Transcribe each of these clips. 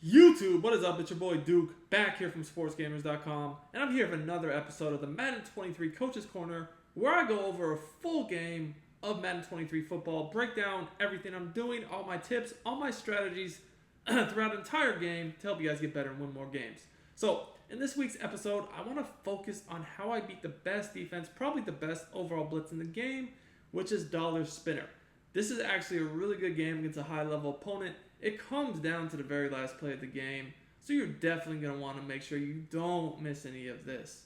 YouTube, what is up? It's your boy Duke, back here from sportsgamers.com, and I'm here for another episode of the Madden 23 Coaches Corner, where I go over a full game of Madden 23 football, break down everything I'm doing, all my tips, all my strategies throughout the entire game to help you guys get better and win more games. So, in this week's episode, I want to focus on how I beat the best defense, probably the best overall blitz in the game, which is Dollar Spinner. This is actually a really good game against a high-level opponent. It comes down to the very last play of the game, so you're definitely going to want to make sure you don't miss any of this.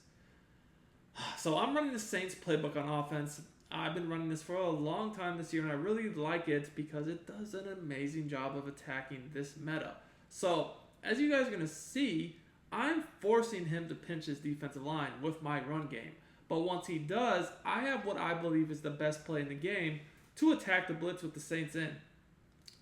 So I'm running the Saints playbook on offense. I've been running this for a long time this year, and I really like it because it does an amazing job of attacking this meta. So, as you guys are going to see, I'm forcing him to pinch his defensive line with my run game. But once he does, I have what I believe is the best play in the game to attack the blitz with the Saints in.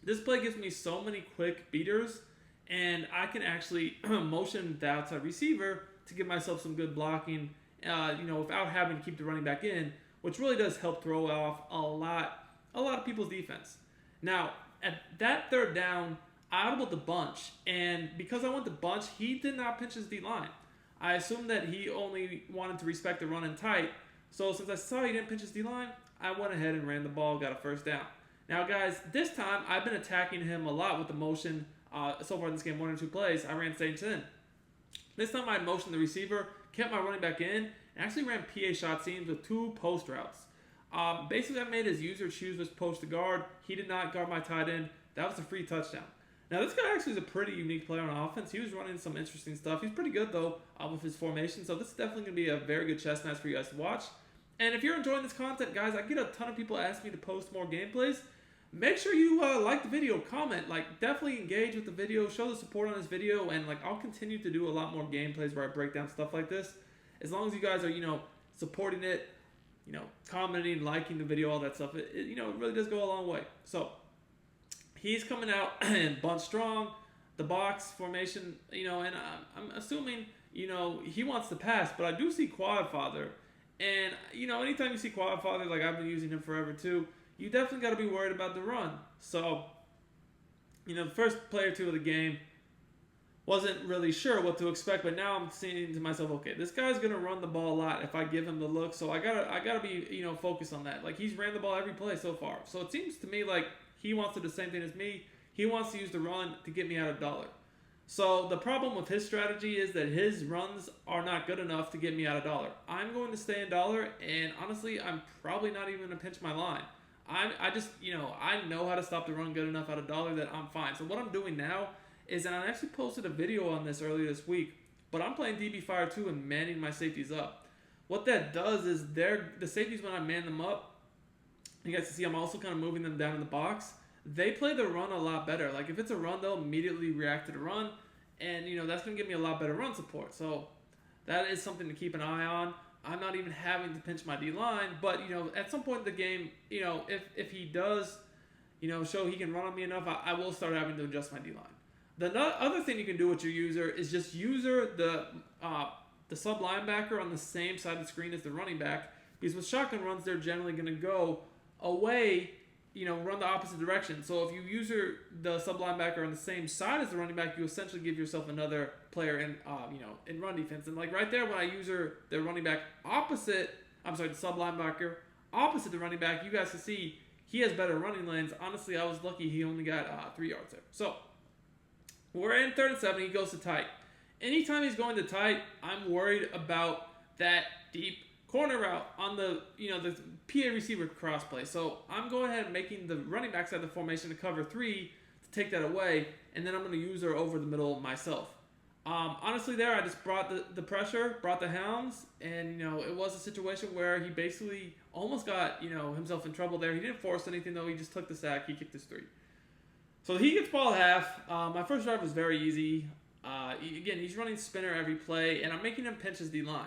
This play gives me so many quick beaters, and I can actually motion the outside receiver to give myself some good blocking, without having to keep the running back in, which really does help throw off a lot of people's defense. Now, at that third down, I audibled the bunch, and because I went the bunch, he did not pinch his D-line. I assumed that he only wanted to respect the run and tight, so since I saw he didn't pinch his D-line, I went ahead and ran the ball, got a first down. Now, guys, this time I've been attacking him a lot with the motion. So far in this game, 1 or 2 plays, I ran Saints in. This time I motioned the receiver, kept my running back in, and actually ran PA shot seams with 2 post routes. Basically, I made his user choose which post to guard. He did not guard my tight end. That was a free touchdown. Now, this guy actually is a pretty unique player on offense. He was running some interesting stuff. He's pretty good, though, with his formation. So this is definitely going to be a very good chess match for you guys to watch. And if you're enjoying this content, guys, I get a ton of people ask me to post more gameplays. Make sure you like the video, comment, definitely engage with the video, show the support on this video, and I'll continue to do a lot more gameplays where I break down stuff like this. As long as you guys are, supporting it, commenting, liking the video, all that stuff, it really does go a long way. So, he's coming out and bunch strong, the box formation, and I'm assuming, he wants to pass, but I do see Quad Father, and, anytime you see Quad Father, I've been using him forever too, you definitely got to be worried about the run. So, the first play or two of the game, wasn't really sure what to expect, but now I'm saying to myself, okay, this guy's gonna run the ball a lot if I give him the look. So I gotta be focused on that. He's ran the ball every play so far. So it seems to me like he wants to do the same thing as me. He wants to use the run to get me out of dollar. So the problem with his strategy is that his runs are not good enough to get me out of dollar. I'm going to stay in dollar, and honestly, I'm probably not even gonna pinch my line. I just, I know how to stop the run good enough out of dollar that I'm fine. So what I'm doing now is that I actually posted a video on this earlier this week, but I'm playing DB Fire 2 and manning my safeties up. What that does is the safeties, when I man them up, you guys can see I'm also kind of moving them down in the box. They play the run a lot better. If it's a run, they'll immediately react to the run, and, that's going to give me a lot better run support. So that is something to keep an eye on. I'm not even having to pinch my D-line, but, at some point in the game, if he does, show he can run on me enough, I will start having to adjust my D-line. The other thing you can do with your user is just user the sub linebacker on the same side of the screen as the running back, because with shotgun runs, they're generally going to go away, run the opposite direction. So if you user the sub linebacker on the same side as the running back, you essentially give yourself another player in run defense. And right there, when I user the running back the sub linebacker opposite the running back, you guys can see he has better running lanes. Honestly, I was lucky he only got 3 yards there. So we're in 3rd and 7. He goes to tight. Anytime he's going to tight, I'm worried about that deep corner route on the PA receiver cross play. So I'm going ahead and making the running back side of the formation to cover 3 to take that away, and then I'm going to use her over the middle myself. Honestly, there I just brought the pressure, brought the hounds, and it was a situation where he basically almost got himself in trouble there. He didn't force anything though. He just took the sack. He kicked his 3. So he gets ball at half. My first drive was very easy. Again, he's running spinner every play, and I'm making him pinch his D-line.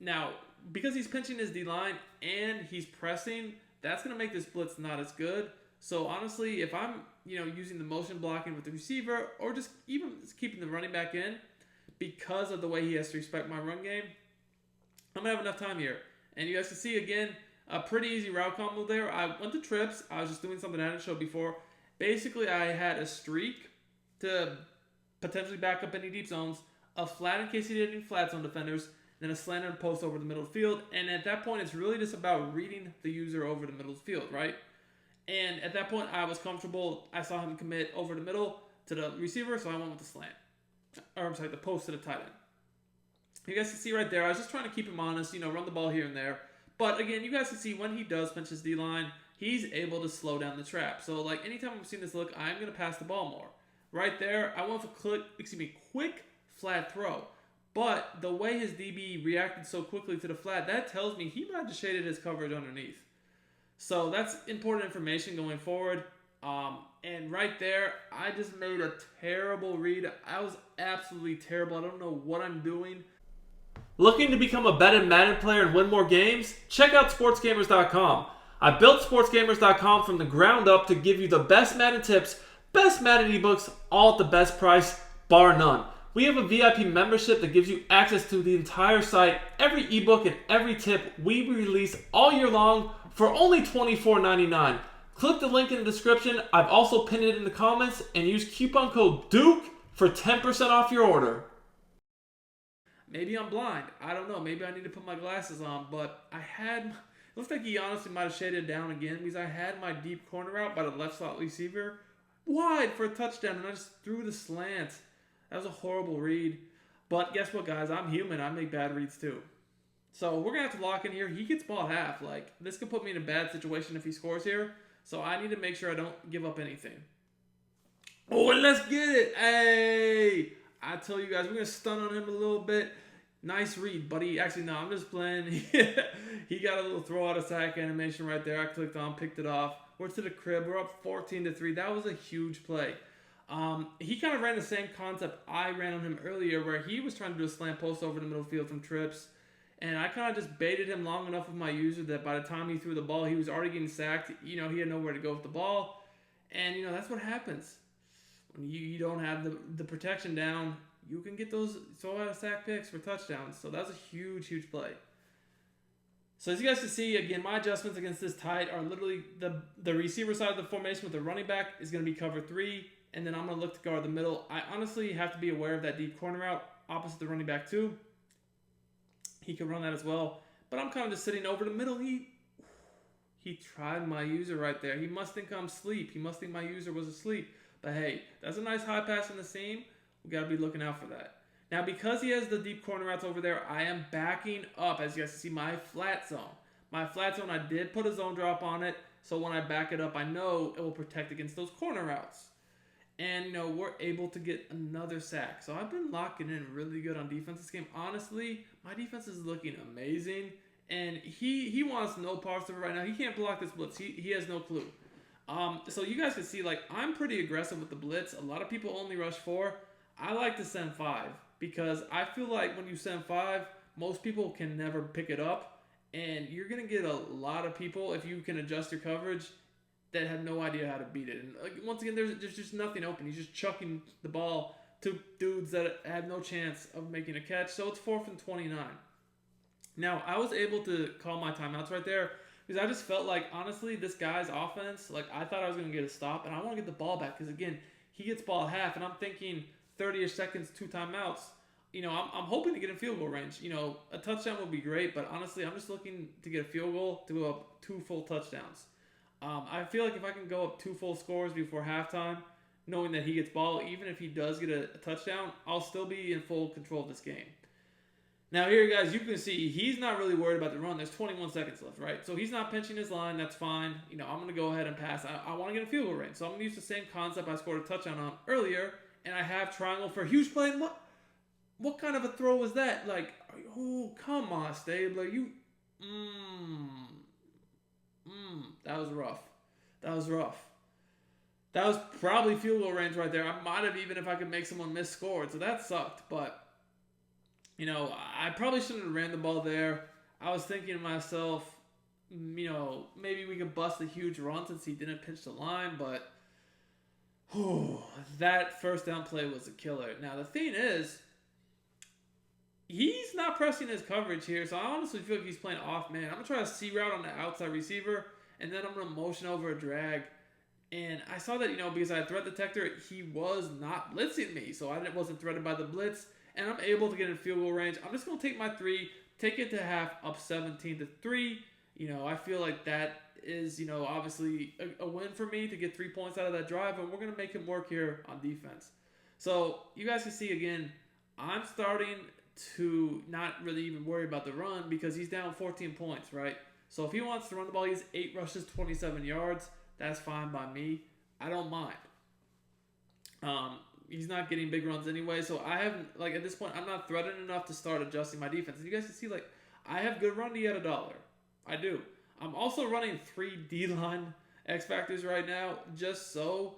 Now, because he's pinching his D-line and he's pressing, that's going to make this blitz not as good. So honestly, if I'm using the motion blocking with the receiver, or just even keeping the running back in, because of the way he has to respect my run game, I'm going to have enough time here. And you guys can see, again, a pretty easy route combo there. I went to trips. I was just doing something I hadn't showed before. Basically, I had a streak to potentially back up any deep zones, a flat in case he did any flat zone defenders, then a slant and post over the middle of the field. And at that point, it's really just about reading the user over the middle of the field, right? And at that point, I was comfortable. I saw him commit over the middle to the receiver, so I went with the slant. Or I'm sorry, the post to the tight end. You guys can see right there, I was just trying to keep him honest, run the ball here and there. But again, you guys can see when he does pinch his D-line, he's able to slow down the trap. So like anytime I'm seeing this look, I'm going to pass the ball more. Right there, I went for quick flat throw. But the way his DB reacted so quickly to the flat, that tells me he might have just shaded his coverage underneath. So that's important information going forward. And right there, I just made a terrible read. I was absolutely terrible. I don't know what I'm doing. Looking to become a better Madden player and win more games? Check out sportsgamers.com. I built sportsgamers.com from the ground up to give you the best Madden tips, best Madden ebooks, all at the best price, bar none. We have a VIP membership that gives you access to the entire site, every ebook and every tip we release all year long for only $24.99. Click the link in the description. I've also pinned it in the comments and use coupon code DUKE for 10% off your order. Maybe I'm blind. I don't know. Maybe I need to put my glasses on, but it looks like he honestly might have shaded down again because I had my deep corner out by the left slot receiver wide for a touchdown and I just threw the slant. That was a horrible read. But guess what, guys? I'm human. I make bad reads too. So we're going to have to lock in here. He gets ball half. This could put me in a bad situation if he scores here. So I need to make sure I don't give up anything. Oh, and let's get it. Hey! I tell you guys, we're going to stun on him a little bit. Nice read, buddy. Actually, no, I'm just playing. He got a little throw out of sack animation right there. I clicked on, picked it off. We're to the crib. We're up 14-3. That was a huge play. He kind of ran the same concept I ran on him earlier where he was trying to do a slant post over the middle field from trips. And I kind of just baited him long enough with my user that by the time he threw the ball, he was already getting sacked. He had nowhere to go with the ball. And, that's what happens. When you don't have the protection down, you can get those throw out of sack picks for touchdowns. So that was a huge, huge play. So as you guys can see, again, my adjustments against this tight are literally the receiver side of the formation with the running back is going to be cover 3. And then I'm going to look to guard the middle. I honestly have to be aware of that deep corner out opposite the running back too. He could run that as well. But I'm kind of just sitting over the middle. He tried my user right there. He must think I'm asleep. He must think my user was asleep. But hey, that's a nice high pass in the seam. We got to be looking out for that. Now, because he has the deep corner routes over there, I am backing up, as you guys can see, my flat zone. My flat zone, I did put a zone drop on it. So when I back it up, I know it will protect against those corner routes. And, we're able to get another sack. So I've been locking in really good on defense this game. Honestly, my defense is looking amazing. And he wants no parts of it right now. He can't block this blitz. He has no clue. So you guys can see, I'm pretty aggressive with the blitz. A lot of people only rush 4. I like to send 5 because I feel like when you send 5, most people can never pick it up. And you're going to get a lot of people, if you can adjust your coverage, that have no idea how to beat it. And once again, there's just nothing open. He's just chucking the ball to dudes that have no chance of making a catch. So it's 4th and 29. Now, I was able to call my timeouts right there because I just felt like, honestly, this guy's offense, I thought I was going to get a stop. And I want to get the ball back because, again, he gets ball at half. And I'm thinking 30-ish seconds, 2 timeouts. I'm hoping to get in field goal range. A touchdown would be great. But honestly, I'm just looking to get a field goal to go up 2 full touchdowns. I feel like if I can go up 2 full scores before halftime, knowing that he gets ball, even if he does get a touchdown, I'll still be in full control of this game. Now here, guys, you can see he's not really worried about the run. There's 21 seconds left, right? So he's not pinching his line. That's fine. I'm going to go ahead and pass. I want to get a field goal range. So I'm going to use the same concept I scored a touchdown on earlier, and I have triangle for a huge play. What kind of a throw was that? Oh, come on, Stabler. That was rough. That was probably field goal range right there. I might have even if I could make someone miss scored. So that sucked. But, I probably shouldn't have ran the ball there. I was thinking to myself, maybe we could bust a huge run since he didn't pinch the line. But that first down play was a killer. Now, the thing is, he's not pressing his coverage here, so I honestly feel like he's playing off man. I'm going to try a C route on the outside receiver, and then I'm going to motion over a drag. And I saw that, because I had threat detector, he was not blitzing me. So I wasn't threatened by the blitz. And I'm able to get in field goal range. I'm just going to take my 3, take it to half, up 17-3. I feel like that is, obviously a win for me to get 3 points out of that drive. And we're going to make him work here on defense. So you guys can see, again, I'm starting to not really even worry about the run because he's down 14 points, right? So if he wants to run the ball, he's 8 rushes, 27 yards. That's fine by me. I don't mind. He's not getting big runs anyway, so I haven't, at this point, I'm not threatened enough to start adjusting my defense. And you guys can see, I have good run D at $1. I do. I'm also running 3 D-line X factors right now, just so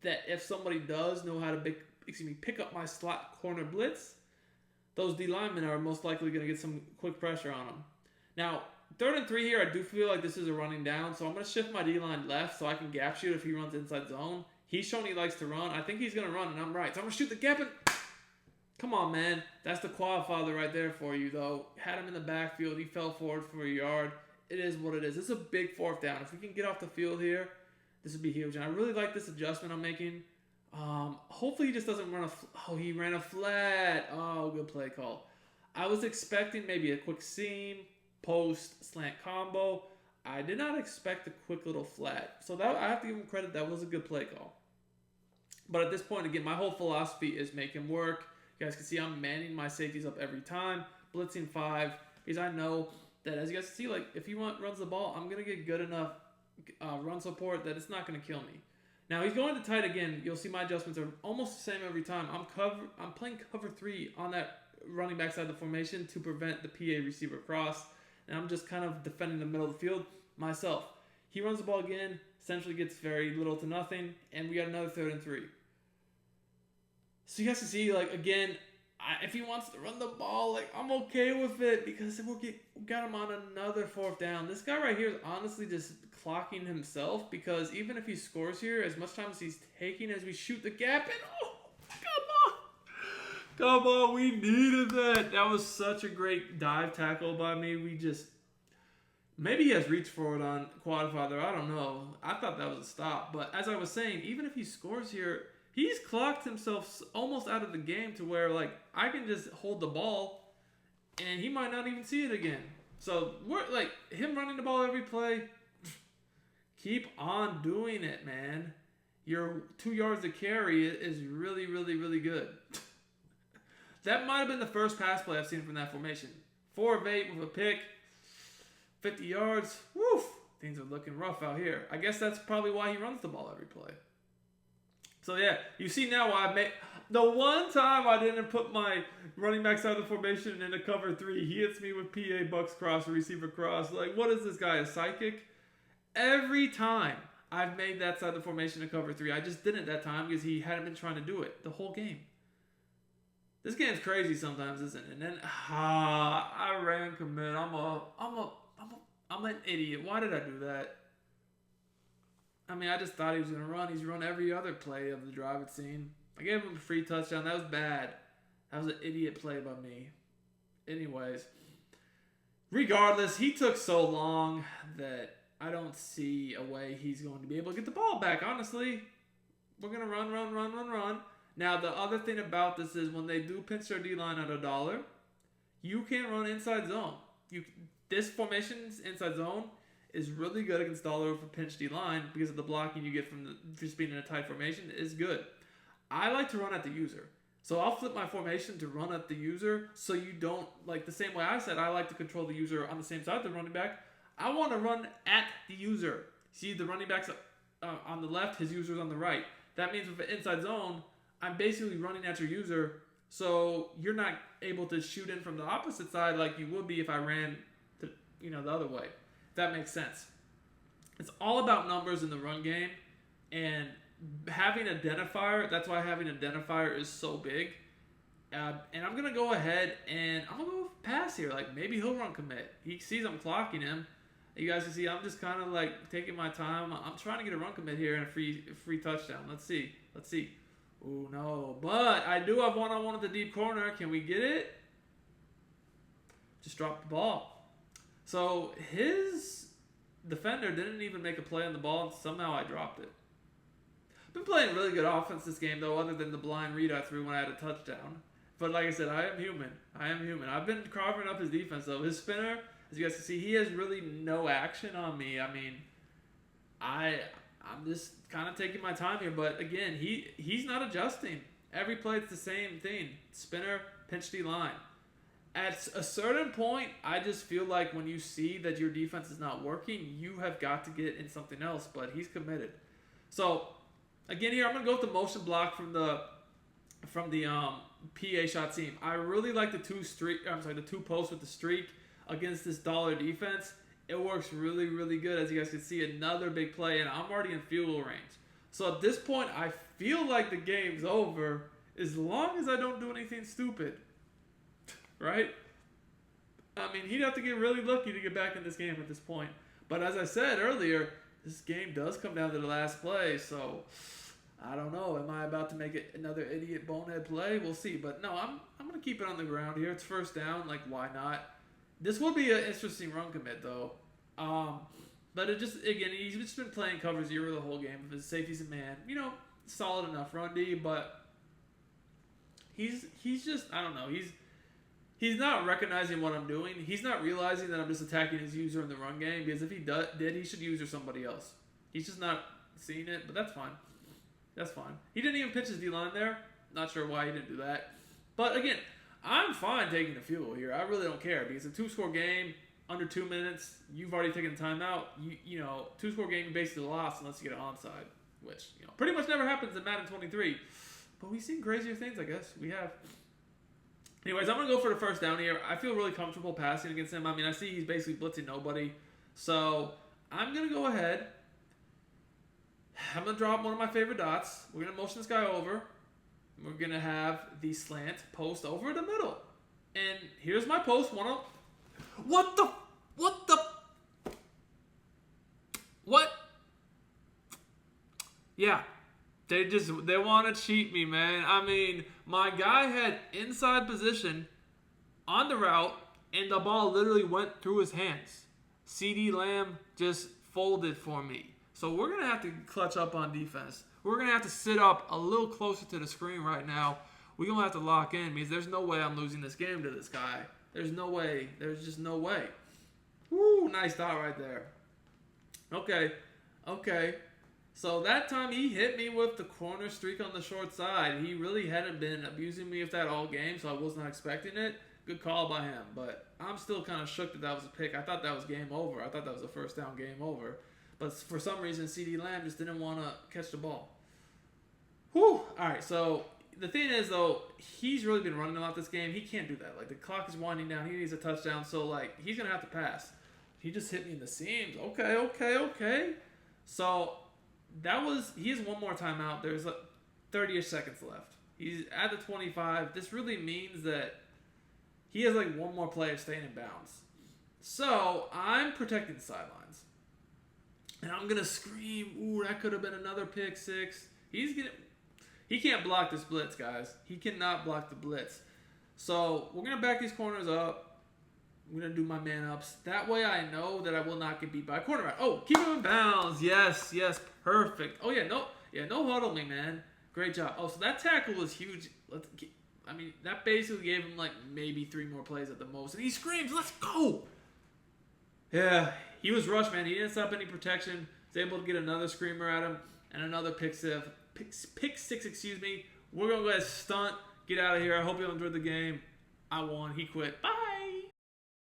that if somebody does know how to pick up my slot corner blitz, those D linemen are most likely going to get some quick pressure on them. Now, 3rd and 3 here, I do feel like this is a running down, so I'm going to shift my D-line left so I can gap shoot if he runs inside zone. He's shown he likes to run. I think he's going to run, and I'm right. So I'm going to shoot the gap and... Come on, man. That's the quad father right there for you, though. Had him in the backfield. He fell forward for a yard. It is what it is. This is a big 4th down. If we can get off the field here, this would be huge. And I really like this adjustment I'm making. Hopefully he just doesn't run he ran a flat. Oh, good play call. I was expecting maybe a quick seam, post, slant combo. I did not expect a quick little flat. So that I have to give him credit. That was a good play call. But at this point, again, my whole philosophy is make him work. You guys can see I'm manning my safeties up every time. Blitzing 5. Because I know that, as you guys can see, if he runs the ball, I'm going to get good enough run support that it's not going to kill me. Now, he's going to tight again. You'll see my adjustments are almost the same every time. I'm playing cover 3 on that running back side of the formation to prevent the PA receiver cross. And I'm just kind of defending the middle of the field myself. He runs the ball again, essentially gets very little to nothing, and we got another 3rd and 3. So you guys can see, again, if he wants to run the ball, I'm okay with it because we got him on another 4th down. This guy right here is honestly just clocking himself because even if he scores here, as much time as he's taking as we shoot the gap, and come on, we needed that. That was such a great dive tackle by me. Maybe he has reached for it on quad father. I don't know. I thought that was a stop, but as I was saying, even if he scores here, he's clocked himself almost out of the game to where, I can just hold the ball, and he might not even see it again. So, we're, him running the ball every play, keep on doing it, man. Your 2 yards to carry is really, really, really good. That might have been the first pass play I've seen from that formation. 4 of 8 with a pick, 50 yards. Woof! Things are looking rough out here. I guess that's probably why he runs the ball every play. So, yeah, you see now why I made... The one time I didn't put my running back side of the formation in a cover 3, he hits me with PA Bucks cross or receiver cross. What is this guy, a psychic? Every time I've made that side of the formation a cover 3, I just didn't that time because he hadn't been trying to do it the whole game. This game's crazy sometimes, isn't it? And then, I ran commit. I'm an idiot. Why did I do that? I mean, I just thought he was going to run. He's run every other play of the drive, it seemed. I gave him a free touchdown. That was bad. That was an idiot play by me. Anyways, regardless, he took so long that I don't see a way he's going to be able to get the ball back, honestly. We're going to run. Now, the other thing about this is when they do pinch their D-line at $1, you can't run inside zone. This formation's inside zone is really good against dollar for pinch D-line because of the blocking you get from just being in a tight formation is good. I like to run at the user. So I'll flip my formation to run at the user so you don't, the same way I said, I like to control the user on the same side of the running back. I want to run at the user. See, the running back's on the left, his user's on the right. That means with an inside zone, I'm basically running at your user, so you're not able to shoot in from the opposite side like you would be if I ran to, the other way. If that makes sense. It's all about numbers in the run game, and having identifier, that's why having identifier is so big. And I'm going to go ahead and I'm going to go pass here. Maybe he'll run commit. He sees I'm clocking him. You guys can see I'm just kind of taking my time. I'm trying to get a run commit here and a free touchdown. Let's see. Oh, no. But I do have one-on-one at the deep corner. Can we get it? Just drop the ball. So his defender didn't even make a play on the ball, and somehow I dropped it. Been playing really good offense this game, though, other than the blind read I threw when I had a touchdown. But like I said, I am human. I've been carving up his defense, though. His spinner, as you guys can see, he has really no action on me. I mean, I'm just kind of taking my time here. But again, he's not adjusting. Every play, it's the same thing. Spinner, pinch D line. At a certain point, I just feel like when you see that your defense is not working, you have got to get in something else. But he's committed. So again, here I'm gonna go with the motion block from the PA shot team. I really like the two posts with the streak against this dollar defense. It works really, really good. As you guys can see, another big play, and I'm already in field goal range. So at this point, I feel like the game's over as long as I don't do anything stupid. Right? I mean, he'd have to get really lucky to get back in this game at this point. But as I said earlier, this game does come down to the last play, so I don't know. Am I about to make it another idiot bonehead play? We'll see. But no, I'm going to keep it on the ground here. It's first down. Like, why not? This will be an interesting run commit, though. But it just, again, he's just been playing cover zero the whole game. His safety's a man. You know, solid enough run D, but he's just, I don't know. He's not recognizing what I'm doing. He's not realizing that I'm just attacking his user in the run game, because if he did, he should user somebody else. He's just not seeing it, but that's fine. That's fine. He didn't even pitch his D-line there. Not sure why he didn't do that. But again, I'm fine taking the field goal here. I really don't care, because it's a two-score game, under 2 minutes. You've already taken the timeout. You know, two-score game, you basically lost unless you get an onside, which, you know, pretty much never happens in Madden 23. But we've seen crazier things, I guess. We have. Anyways, I'm going to go for the first down here. I feel really comfortable passing against him. I mean, I see he's basically blitzing nobody. So I'm going to go ahead. I'm going to drop one of my favorite dots. We're going to motion this guy over. We're going to have the slant post over the middle. And here's my post. What? Yeah. They want to cheat me, man. I mean, my guy had inside position on the route, and the ball literally went through his hands. CeeDee Lamb just folded for me. So we're going to have to clutch up on defense. We're going to have to sit up a little closer to the screen right now. We're going to have to lock in, because there's no way I'm losing this game to this guy. There's no way. There's just no way. Woo, nice dot right there. Okay. So that time he hit me with the corner streak on the short side. He really hadn't been abusing me with that all game, so I was not expecting it. Good call by him, but I'm still kind of shook that was a pick. I thought that was game over. I thought that was a first down game over. But for some reason, CeeDee Lamb just didn't want to catch the ball. Whew. All right, so the thing is, though, he's really been running a lot this game. He can't do that. Like, the clock is winding down. He needs a touchdown, so, like, he's going to have to pass. He just hit me in the seams. Okay. So he has one more timeout. There's 30-ish seconds left. He's at the 25. This really means that he has like one more play of staying in bounds. So I'm protecting the sidelines. And I'm going to scream, ooh, that could have been another pick six. He can't block this blitz, guys. He cannot block the blitz. So we're going to back these corners up. I'm going to do my man-ups. That way I know that I will not get beat by a cornerback. Oh, keep him in bounds. Yes, perfect. Oh, no huddle me, man. Great job. Oh, so that tackle was huge. That basically gave him, like, maybe 3 more plays at the most. And he screams, let's go. Yeah, he was rushed, man. He didn't set up any protection. Was able to get another screamer at him and another pick six. We're going to go ahead and stunt. Get out of here. I hope you enjoyed the game. I won. He quit. Bye.